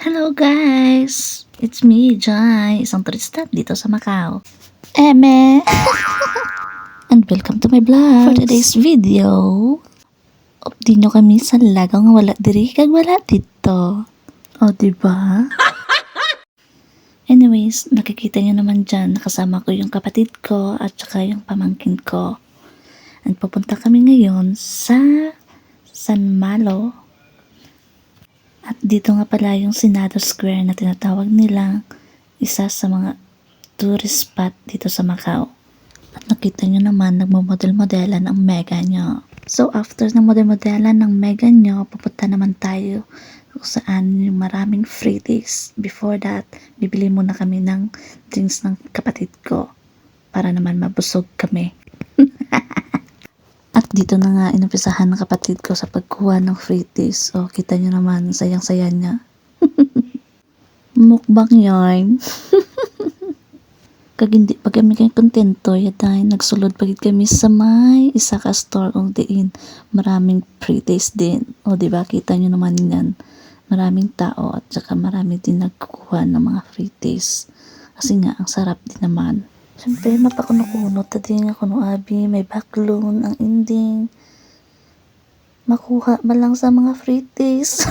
Hello guys! It's me, Jai, isang turista dito sa Macau. Eme! And welcome to my vlog. For today's video, update nyo kami sa lagaw nga wala diri kag wala dito. O, diba? Anyways, nakikita nyo naman dyan, nakasama ko yung kapatid ko at saka yung pamangkin ko. And pupunta kami ngayon sa San Malo. At dito nga pala yung Senado Square na tinatawag nilang isa sa mga tourist spot dito sa Macau. At nakita nyo naman, nagmamodel-modelan ang mega nyo. So after ng model-modelan ng mega nyo, pupunta naman tayo kung saan yung maraming free days. Before that, bibili muna kami ng drinks ng kapatid ko para naman mabusog kami. At dito na nga inumpisahan ng kapatid ko sa pagkuha ng free days. O, kita nyo naman, sayang-saya niya. Mukbang yarn. Kag hindi pag kami kayo kontento, yaday, nagsulod pagid kami sa may isa ka store kung diin. Maraming free days din. O, diba, kita nyo naman yan. Maraming tao at saka marami din nagkukuha ng mga free days. Kasi nga, ang sarap din naman. Siyempre, mapakuno-kuno, tadi nga kuno abi, may backloan, ang ending. Makuha ba lang sa mga free days?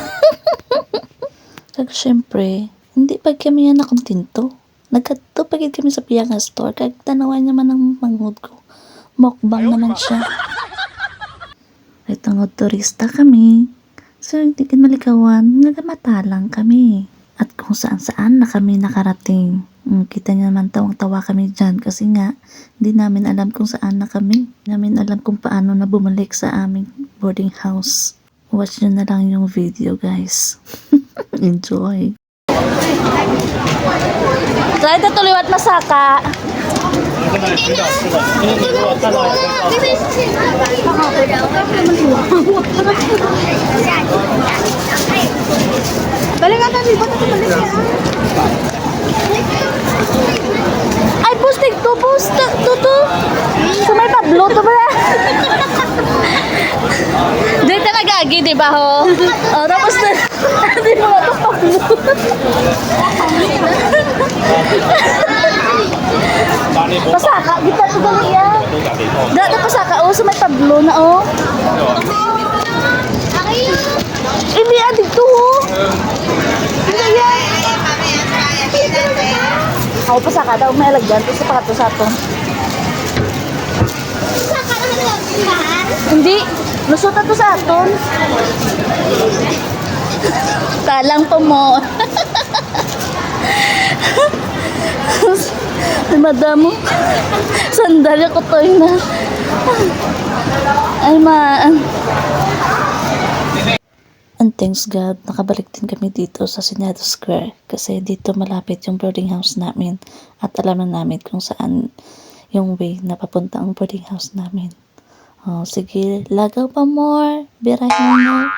Kag siyempre, hindi pag kami yan nakontinto. Nagkadto pagid kami sa piyanga store, kag tanawan naman ang mangod ko. Mukbang naman siya. Ito nga turista kami. So, hindi kin malikawan, nagamata lang kami. At kung saan-saan na kami nakarating. Kita niyo naman tawang-tawa kami dyan kasi nga hindi namin alam kung saan na kami. Hindi namin alam kung paano na bumalik sa aming boarding house. Watch nyo na lang yung video guys. Enjoy! Try to tuliwat masaka. Balik ka tadi, ba't ito balik ya? Ay, bustig to, bustig to. Sumay Pablo to ba? Dito nagagi, di ba ho? O, tapos na, di ba ito Pablo? Pasaka, di pa ito gali yan. Dito pasaka, o, sumay Pablo na, o. Hindi, dito, ho. Ako pa saka daw may alagyan to sa pakato sa ato. Hindi, lusot na to sa aton. Talang po mo. Ay, madamo. Sandal ako to na. Ay, And thanks God, nakabalik din kami dito sa Senado Square kasi dito malapit yung boarding house namin at alam na namin kung saan yung way na papunta ang boarding house namin. Oh, sige, lagaw pa more, birahin mo.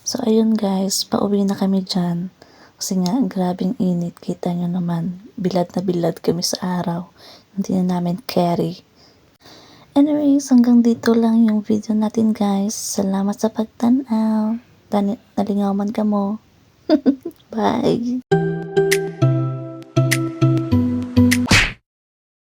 So ayun guys, pauwi na kami dyan kasi nga grabing init, kita nyo naman, bilad na bilad kami sa araw, hindi na namin carry. Anyways, hanggang dito lang yung video natin guys. Salamat sa pagtanaw. Nalingaw man ka mo. Bye!